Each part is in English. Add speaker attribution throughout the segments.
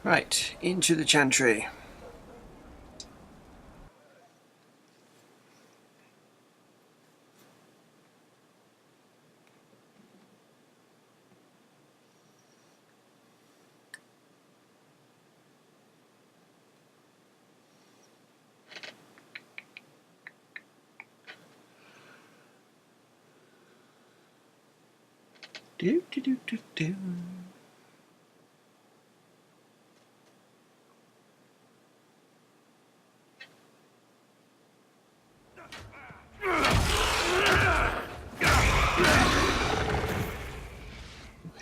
Speaker 1: Right, into the chantry. Do do do do do.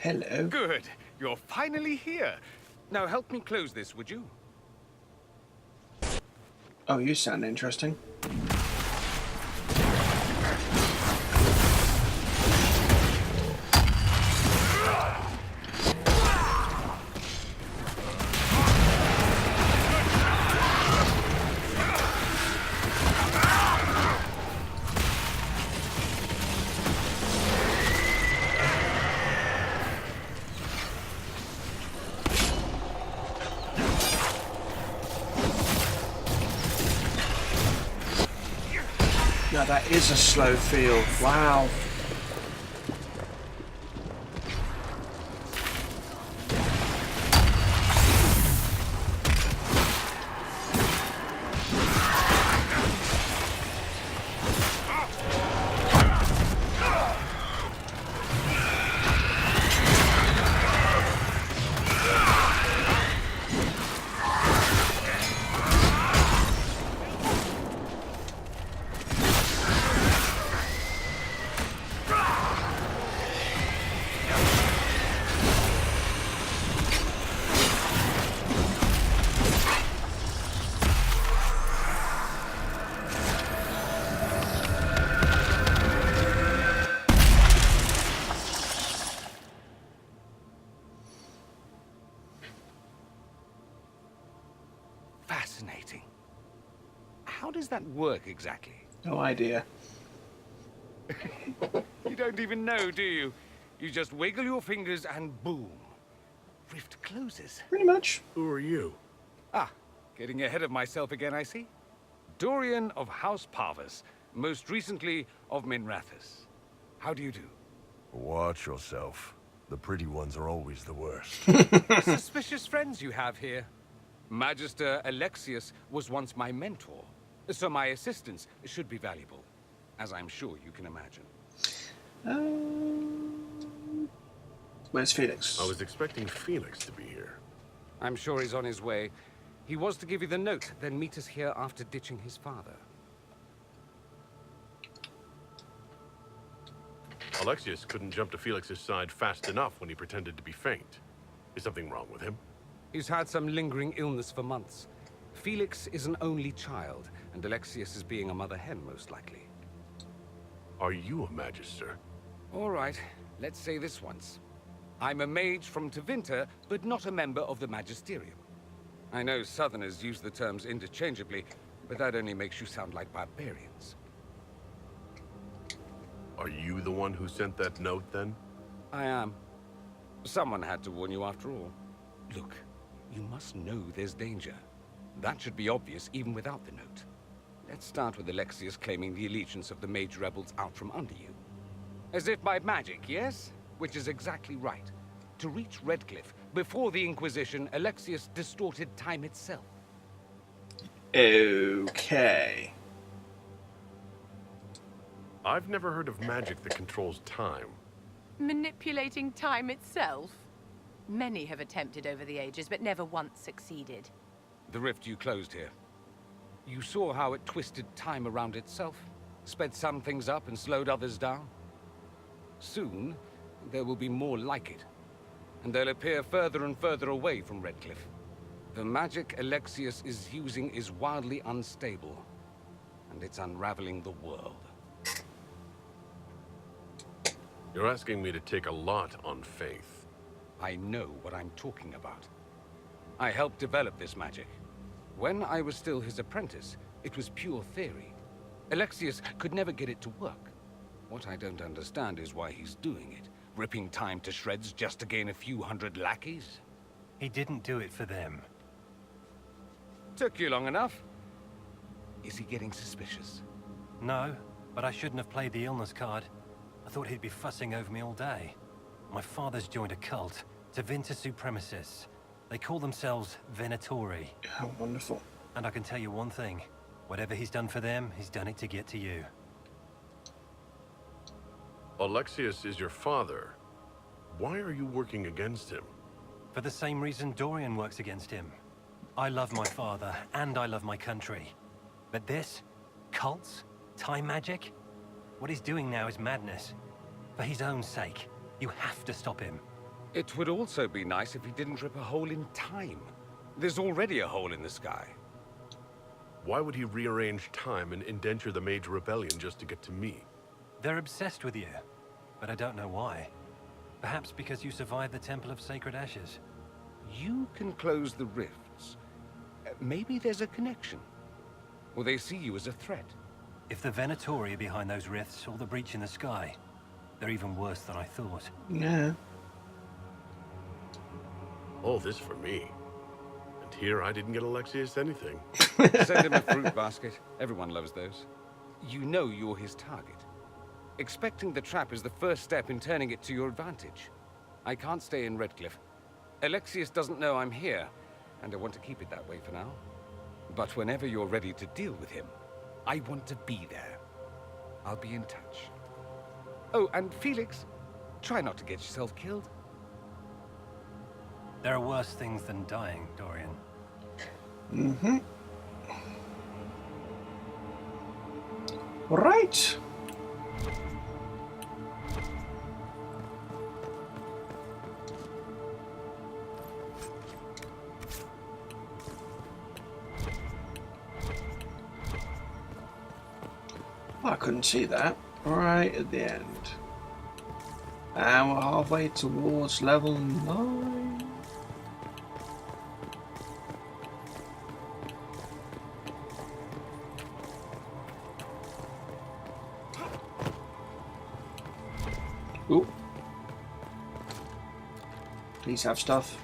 Speaker 1: Hello.
Speaker 2: Good. You're finally here. Now help me close this, would you?
Speaker 1: Oh, you sound interesting. Now that is a slow field. Wow.
Speaker 2: Fascinating. How does that work exactly?
Speaker 1: No idea.
Speaker 2: You don't even know, do you? You just wiggle your fingers and boom. Rift closes.
Speaker 1: Pretty much.
Speaker 3: Who are you?
Speaker 2: Ah, getting ahead of myself again, I see. Dorian of House Parvus, most recently of Minrathous. How do you do?
Speaker 3: Watch yourself. The pretty ones are always the worst.
Speaker 2: Suspicious friends you have here. Magister Alexius was once my mentor, so my assistance should be valuable, as I'm sure you can imagine.
Speaker 1: Where's Felix?
Speaker 3: I was expecting Felix to be here.
Speaker 2: I'm sure he's on his way. He was to give you the note, then meet us here after ditching his father.
Speaker 3: Alexius couldn't jump to Felix's side fast enough when he pretended to be faint. Is something wrong with him?
Speaker 2: He's had some lingering illness for months. Felix is an only child, and Alexius is being a mother hen, most likely.
Speaker 3: Are you a magister?
Speaker 2: All right, let's say this once. I'm a mage from Tevinter, but not a member of the Magisterium. I know Southerners use the terms interchangeably, but that only makes you sound like barbarians.
Speaker 3: Are you the one who sent that note, then?
Speaker 2: I am. Someone had to warn you after all. Look, you must know there's danger. That should be obvious even without the note. Let's start with Alexius claiming the allegiance of the mage rebels out from under you. As if by magic, yes? Which is exactly right. To reach Redcliffe, before the Inquisition, Alexius distorted time itself.
Speaker 1: Okay.
Speaker 3: I've never heard of magic that controls time.
Speaker 4: Manipulating time itself? Many have attempted over the ages, but never once succeeded.
Speaker 2: The rift you closed here. You saw how it twisted time around itself, sped some things up and slowed others down. Soon, there will be more like it, and they'll appear further and further away from Redcliffe. The magic Alexius is using is wildly unstable, and it's unraveling the world.
Speaker 3: You're asking me to take a lot on faith.
Speaker 2: I know what I'm talking about. I helped develop this magic. When I was still his apprentice, it was pure theory. Alexius could never get it to work. What I don't understand is why he's doing it, ripping time to shreds just to gain a few hundred lackeys.
Speaker 5: He didn't do it for them.
Speaker 2: Took you long enough. Is he getting suspicious?
Speaker 5: No, but I shouldn't have played the illness card. I thought he'd be fussing over me all day. My father's joined a cult, Tevinter Supremacists. They call themselves Venatori.
Speaker 1: How wonderful.
Speaker 5: And I can tell you one thing. Whatever he's done for them, he's done it to get to you.
Speaker 3: Alexius is your father. Why are you working against him?
Speaker 5: For the same reason Dorian works against him. I love my father, and I love my country. But this? Cults? Time magic? What he's doing now is madness. For his own sake, you have to stop him.
Speaker 2: It would also be nice if he didn't rip a hole in time. There's already a hole in the sky.
Speaker 3: Why would he rearrange time and indenture the Mage Rebellion just to get to me?
Speaker 5: They're obsessed with you, but I don't know why. Perhaps because you survived the Temple of Sacred Ashes.
Speaker 2: You can close the rifts. Maybe there's a connection. Or they see you as a threat.
Speaker 5: If the Venatori are behind those rifts or the breach in the sky, they're even worse than I thought.
Speaker 1: Yeah.
Speaker 3: All this for me. And here I didn't get Alexius anything.
Speaker 2: Send him a fruit basket. Everyone loves those. You know you're his target. Expecting the trap is the first step in turning it to your advantage. I can't stay in Redcliffe. Alexius doesn't know I'm here, and I want to keep it that way for now. But whenever you're ready to deal with him, I want to be there. I'll be in touch. Oh, and Felix, try not to get yourself killed.
Speaker 5: There are worse things than dying, Dorian.
Speaker 1: Mm-hmm. Right. Oh, I couldn't see that. Right at the end. And we're halfway towards level 9. Ooh. Please have stuff.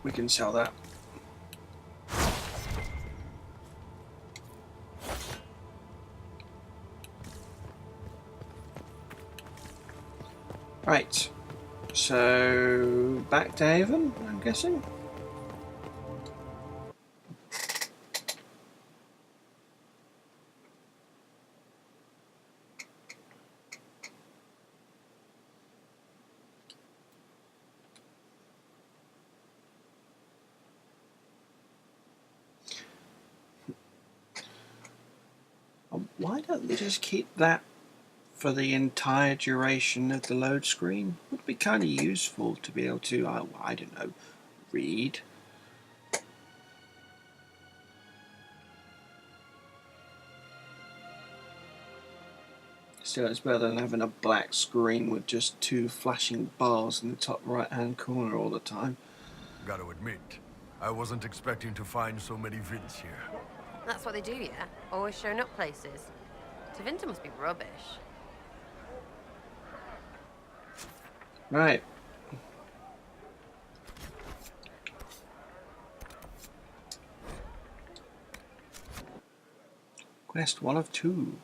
Speaker 1: We can sell that. Right. So back to Haven, I'm guessing. Why don't they just keep that for the entire duration of the load screen? Would be kind of useful to be able to, I don't know, read. Still, it's better than having a black screen with just 2 flashing bars in the top right hand corner all the time.
Speaker 6: Gotta admit, I wasn't expecting to find so many Vints here.
Speaker 7: That's what they do, yeah? Always showing up places. Tevinter must be rubbish.
Speaker 1: Right. Quest 1 of 2.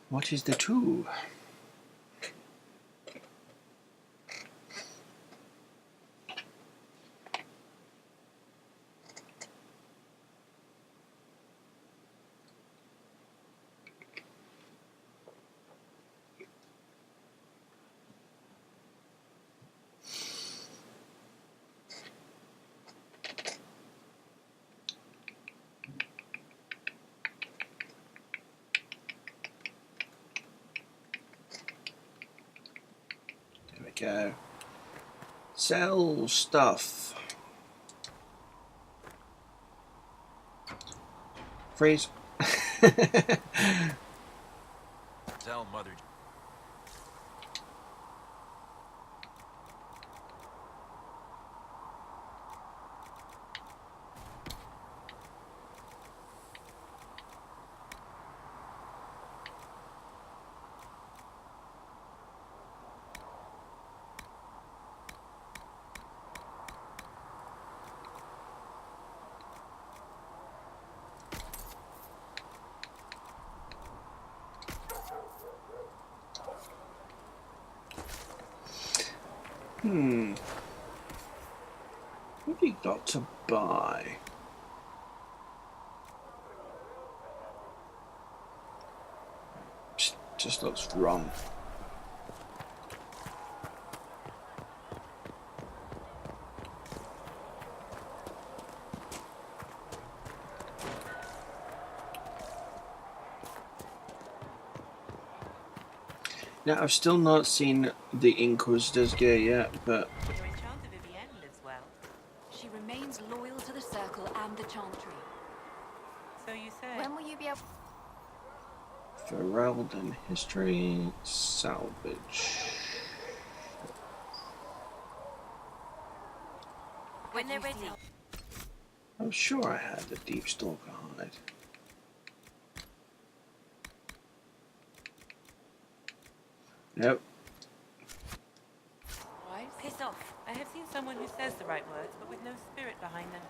Speaker 1: What is the 2? Go. Sell stuff. Freeze.
Speaker 6: Tell Mother.
Speaker 1: What have you got to buy? Just looks wrong. Now, I've still not seen the Inquisitor's gear yet, but...
Speaker 8: Your enchanter Vivienne lives well.
Speaker 9: She remains loyal to the Circle and the Chantry.
Speaker 8: So you say.
Speaker 9: When will you be able...
Speaker 1: Fereldan history salvage.
Speaker 8: When they're ready.
Speaker 1: I'm sure I had the Deep Stalker hide. Nope.
Speaker 8: Why? Piss off. I have seen someone who says the right words, but with no spirit behind them.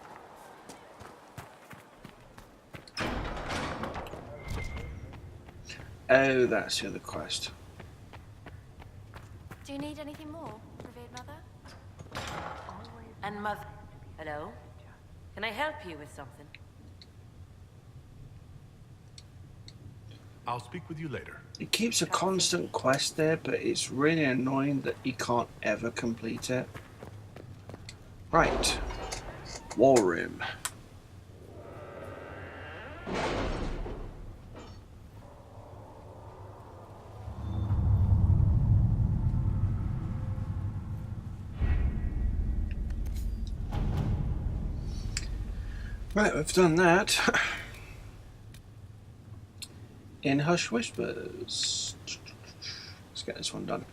Speaker 1: Oh, that's the other quest.
Speaker 9: Do you need anything more, Revered Mother?
Speaker 8: And mother. Hello? Can I help you with something?
Speaker 3: I'll speak with you later.
Speaker 1: It keeps a constant quest there, but it's really annoying that you can't ever complete it. Right. War room. Right, we've done that. In Hush Whispers. Let's get this one done.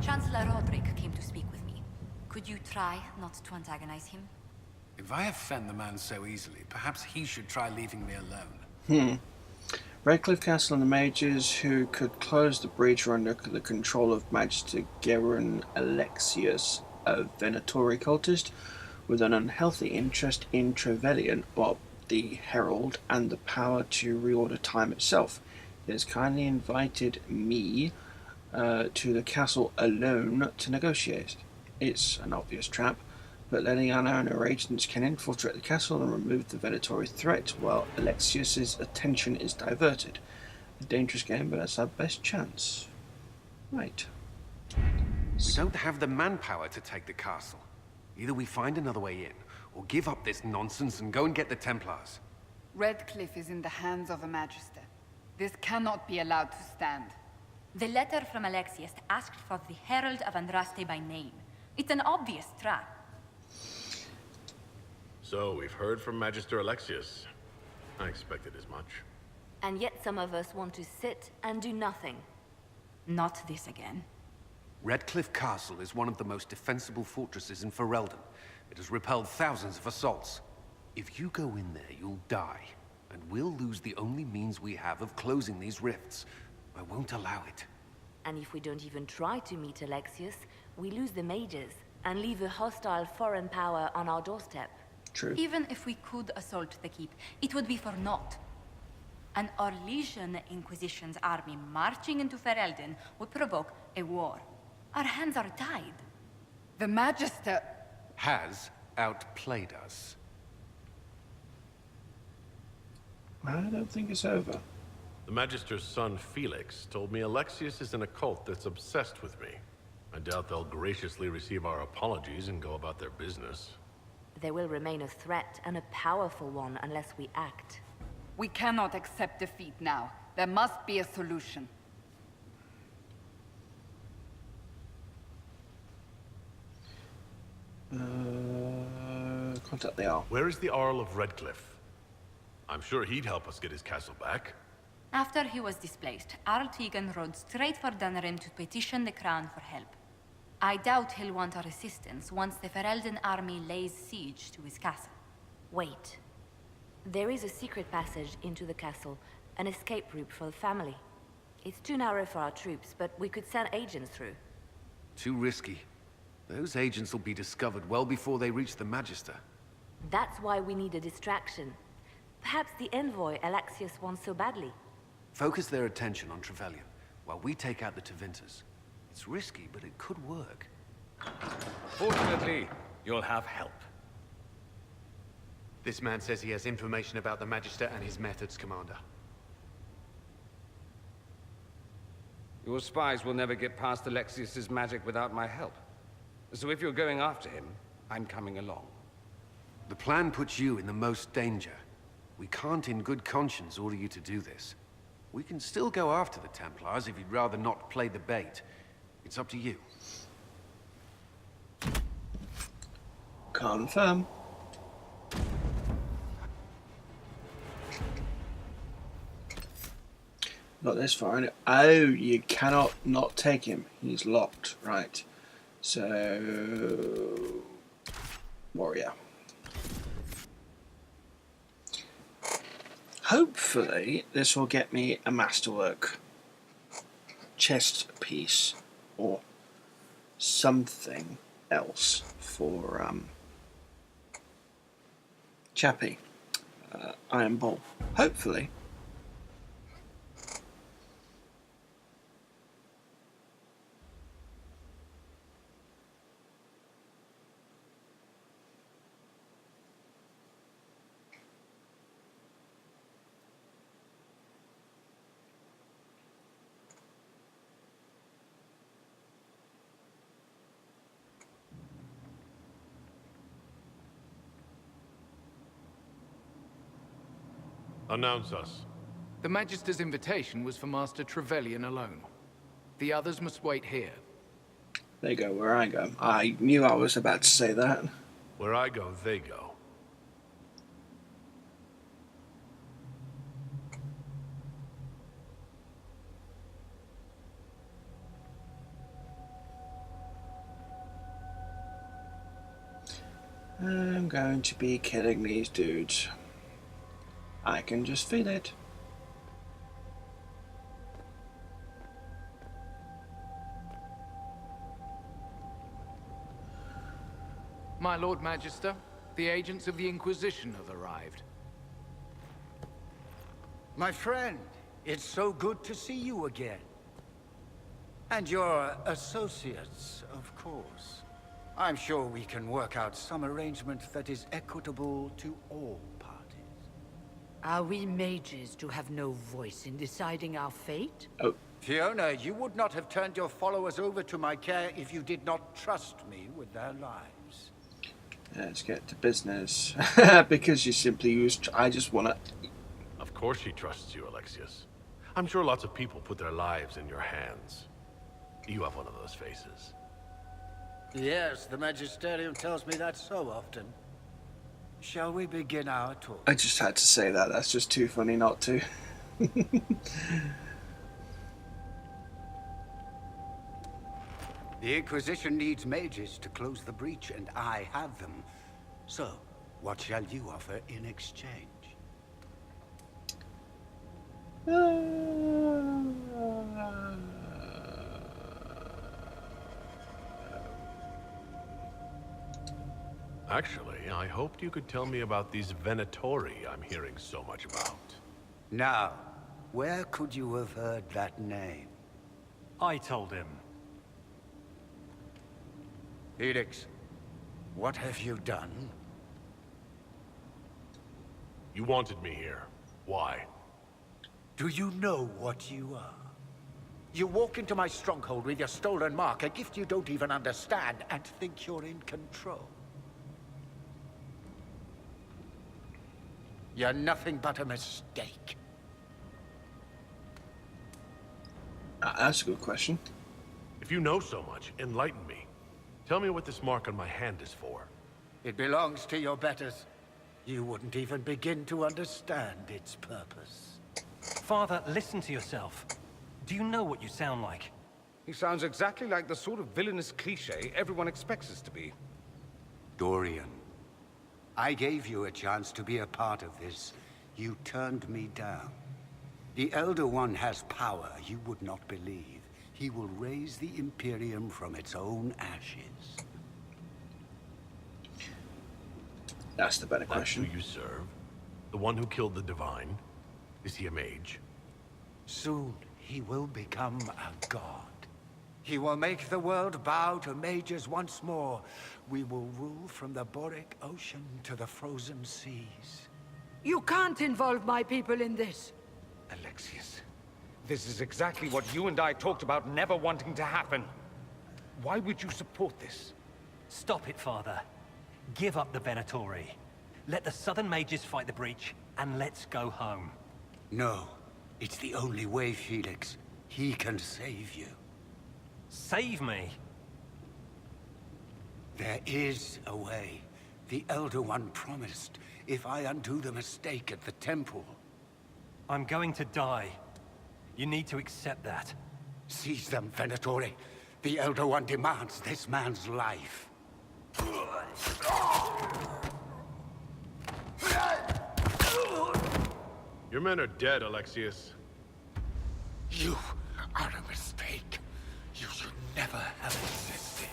Speaker 9: Chancellor Roderick came to speak with me. Could you try not to antagonize him?
Speaker 10: If I offend the man so easily, perhaps he should try leaving me alone.
Speaker 1: Redcliffe Castle and the mages who could close the breach are under the control of Magister Geron Alexius, a Venatori cultist with an unhealthy interest in Trevelyan, Bob, the Herald, and the power to reorder time itself. He has kindly invited me to the castle alone to negotiate. It's an obvious trap, but Leliana and her agents can infiltrate the castle and remove the Venatori threat while Alexius's attention is diverted. A dangerous game, but that's our best chance. Right.
Speaker 10: We don't have the manpower to take the castle. Either we find another way in, or give up this nonsense and go and get the Templars.
Speaker 11: Redcliffe is in the hands of a Magister. This cannot be allowed to stand.
Speaker 9: The letter from Alexius asked for the Herald of Andraste by name. It's an obvious trap.
Speaker 3: So, we've heard from Magister Alexius. I expected as much.
Speaker 7: And yet some of us want to sit and do nothing.
Speaker 9: Not this again.
Speaker 10: Redcliffe Castle is one of the most defensible fortresses in Fereldan. It has repelled thousands of assaults. If you go in there, you'll die. And we'll lose the only means we have of closing these rifts. I won't allow it.
Speaker 7: And if we don't even try to meet Alexius, we lose the mages and leave a hostile foreign power on our doorstep.
Speaker 1: True.
Speaker 9: Even if we could assault the keep, it would be for naught. An Orlesian Inquisition's army marching into Fereldan would provoke a war. Our hands are tied.
Speaker 11: The Magister...
Speaker 10: has outplayed us.
Speaker 1: I don't think it's over.
Speaker 3: The Magister's son, Felix, told me Alexius is in a cult that's obsessed with me. I doubt they'll graciously receive our apologies and go about their business.
Speaker 7: There will remain a threat, and a powerful one, unless we act.
Speaker 11: We cannot accept defeat now. There must be a solution.
Speaker 1: Contact the Arl.
Speaker 3: Where is the Earl of Redcliffe? I'm sure he'd help us get his castle back.
Speaker 9: After he was displaced, Arl Tegan rode straight for Dunrim to petition the Crown for help. I doubt he'll want our assistance once the Fereldan army lays siege to his castle.
Speaker 7: Wait. There is a secret passage into the castle, an escape route for the family. It's too narrow for our troops, but we could send agents through.
Speaker 10: Too risky. Those agents will be discovered well before they reach the Magister.
Speaker 7: That's why we need a distraction. Perhaps the envoy Alexius wants so badly.
Speaker 10: Focus their attention on Trevelyan, while we take out the Tevinters. It's risky, but it could work.
Speaker 2: Fortunately, you'll have help.
Speaker 12: This man says he has information about the Magister and his methods, Commander.
Speaker 2: Your spies will never get past Alexius's magic without my help. So if you're going after him, I'm coming along.
Speaker 10: The plan puts you in the most danger. We can't in good conscience order you to do this. We can still go after the Templars if you'd rather not play the bait. It's up to you.
Speaker 1: Confirm. Not this far, innit? Oh, you cannot not take him. He's locked, right. So... warrior. Hopefully, this will get me a masterwork chest piece or something else for Chappie. Iron Ball. Hopefully.
Speaker 3: Announce us.
Speaker 13: The Magister's invitation was for Master Trevelyan alone. The others must wait here.
Speaker 1: They go where I go. I knew I was about to say that.
Speaker 3: Where I go, they go.
Speaker 1: I'm going to be killing these dudes. I can just feel it.
Speaker 13: My Lord Magister, the agents of the Inquisition have arrived.
Speaker 14: My friend, it's so good to see you again. And your associates, of course. I'm sure we can work out some arrangement that is equitable to all parties.
Speaker 15: Are we mages to have no voice in deciding our fate?
Speaker 1: Oh.
Speaker 14: Fiona, you would not have turned your followers over to my care if you did not trust me with their lives.
Speaker 1: Let's get to business. Because you simply used... I just want to...
Speaker 3: Of course she trusts you, Alexius. I'm sure lots of people put their lives in your hands. You have one of those faces.
Speaker 14: Yes, the Magisterium tells me that so often. Shall we begin our talk?
Speaker 1: I just had to say that. That's just too funny not to.
Speaker 14: The Inquisition needs mages to close the breach, and I have them. So, what shall you offer in exchange?
Speaker 3: Actually, I hoped you could tell me about these Venatori I'm hearing so much about.
Speaker 14: Now, where could you have heard that name?
Speaker 5: I told him.
Speaker 14: Felix, what have you done?
Speaker 3: You wanted me here. Why?
Speaker 14: Do you know what you are? You walk into my stronghold with your stolen mark, a gift you don't even understand, and think you're in control. You're nothing but a mistake.
Speaker 1: That's a good question.
Speaker 3: If you know so much, enlighten me. Tell me what this mark on my hand is for.
Speaker 14: It belongs to your betters. You wouldn't even begin to understand its purpose.
Speaker 5: Father, listen to yourself. Do you know what you sound like?
Speaker 2: He sounds exactly like the sort of villainous cliché everyone expects us to be.
Speaker 14: Dorian, I gave you a chance to be a part of this. You turned me down. The Elder One has power you would not believe. He will raise the Imperium from its own ashes.
Speaker 1: That's the better question.
Speaker 3: That's who you serve? The one who killed the Divine? Is he a mage?
Speaker 14: Soon, he will become a god. He will make the world bow to mages once more. We will rule from the Boric Ocean to the frozen seas.
Speaker 15: You can't involve my people in this.
Speaker 2: Alexius, this is exactly what you and I talked about never wanting to happen. Why would you support this?
Speaker 5: Stop it, Father. Give up the Venatori. Let the Southern Mages fight the breach, and let's go home.
Speaker 14: No. It's the only way, Felix. He can save you.
Speaker 5: Save me?
Speaker 14: There is a way. The Elder One promised, if I undo the mistake at the temple.
Speaker 5: I'm going to die. You need to accept that.
Speaker 14: Seize them, Venatori. The Elder One demands this man's life.
Speaker 3: Your men are dead, Alexius.
Speaker 14: You are a mistake. You should never have existed.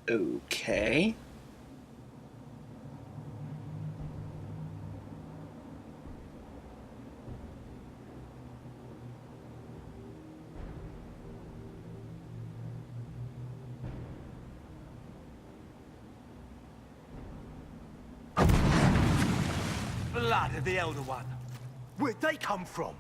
Speaker 1: Okay.
Speaker 5: Blood of the Elder One. Where'd they come from?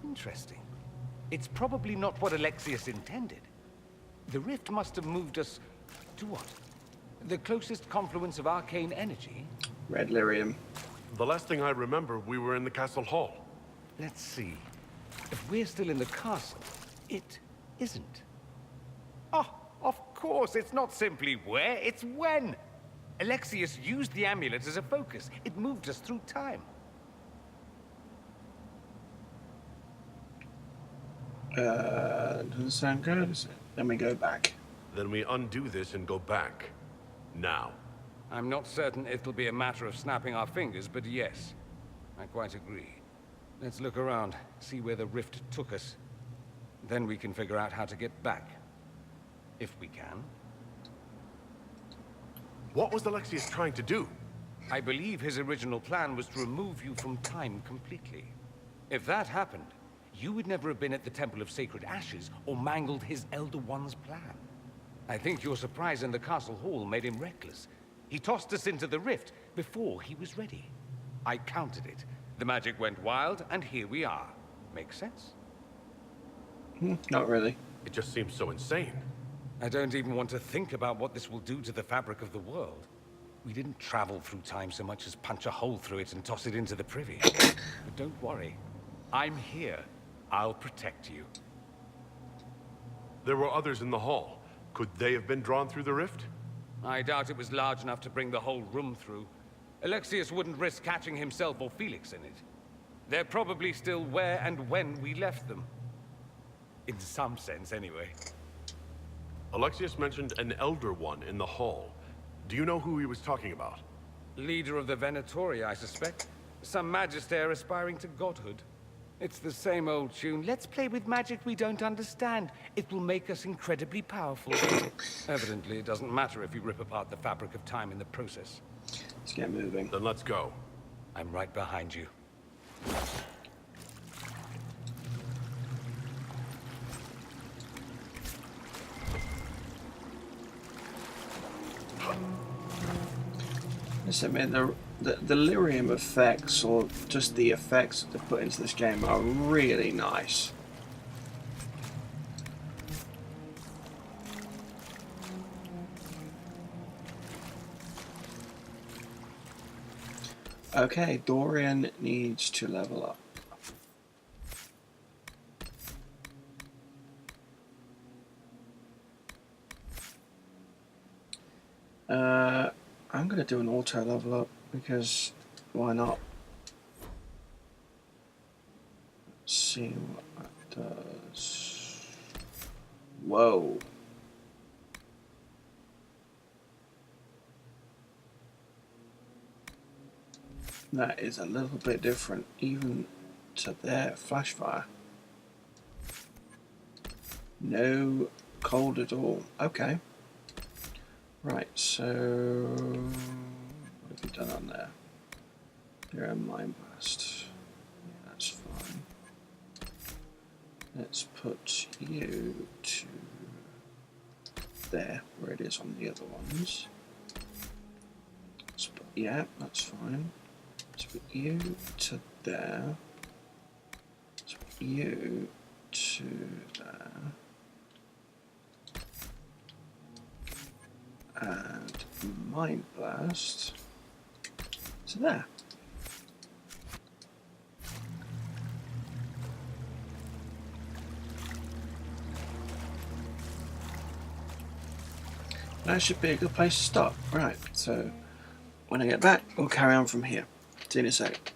Speaker 2: Interesting. It's probably not what Alexius intended. The rift must have moved us to what? The closest confluence of arcane energy?
Speaker 1: Red lyrium.
Speaker 3: The last thing I remember, we were in the castle hall.
Speaker 2: Let's see. If we're still in the castle, it isn't. Oh, of course, it's not simply where, it's when. Alexius used the amulet as a focus. It moved us through time.
Speaker 1: Doesn't sound good. Then we go back.
Speaker 3: Then we undo this and go back. Now.
Speaker 2: I'm not certain it'll be a matter of snapping our fingers, but yes, I quite agree. Let's look around, see where the rift took us. Then we can figure out how to get back. If we can.
Speaker 3: What was Alexius trying to do?
Speaker 2: I believe his original plan was to remove you from time completely. If that happened, you would never have been at the Temple of Sacred Ashes or mangled his Elder One's plan. I think your surprise in the castle hall made him reckless. He tossed us into the rift before he was ready. I countered it. The magic went wild, and here we are. Make sense?
Speaker 1: Not really.
Speaker 3: It just seems so insane.
Speaker 2: I don't even want to think about what this will do to the fabric of the world. We didn't travel through time so much as punch a hole through it and toss it into the privy. But don't worry. I'm here. I'll protect you.
Speaker 3: There were others in the hall. Could they have been drawn through the rift?
Speaker 2: I doubt it was large enough to bring the whole room through. Alexius wouldn't risk catching himself or Felix in it. They're probably still where and when we left them. In some sense, anyway.
Speaker 3: Alexius mentioned an Elder One in the hall. Do you know who he was talking about?
Speaker 2: Leader of the Venatori, I suspect. Some magister aspiring to godhood. It's the same old tune. Let's play with magic we don't understand. It will make us incredibly powerful. Evidently, it doesn't matter if you rip apart the fabric of time in the process.
Speaker 1: Let's get moving.
Speaker 3: Then let's go.
Speaker 2: I'm right behind you.
Speaker 1: Listen, I mean, the lyrium effects, or just the effects that they put into this game, are really nice. Okay, Dorian needs to level up. I'm going to do an auto level up because why not? Let's see what that does. Whoa. That is a little bit different, even to their flash fire. No cold at all. Okay. Right, so what have you done on there? You're a Mind Blast. Yeah, that's fine. Let's put you to there, where it is on the other ones. Yeah, that's fine. Let's put you to there. Let's put you to there. And Mind Blast to there. That should be a good place to stop. Right, so when I get back, we'll carry on from here. See you in a sec.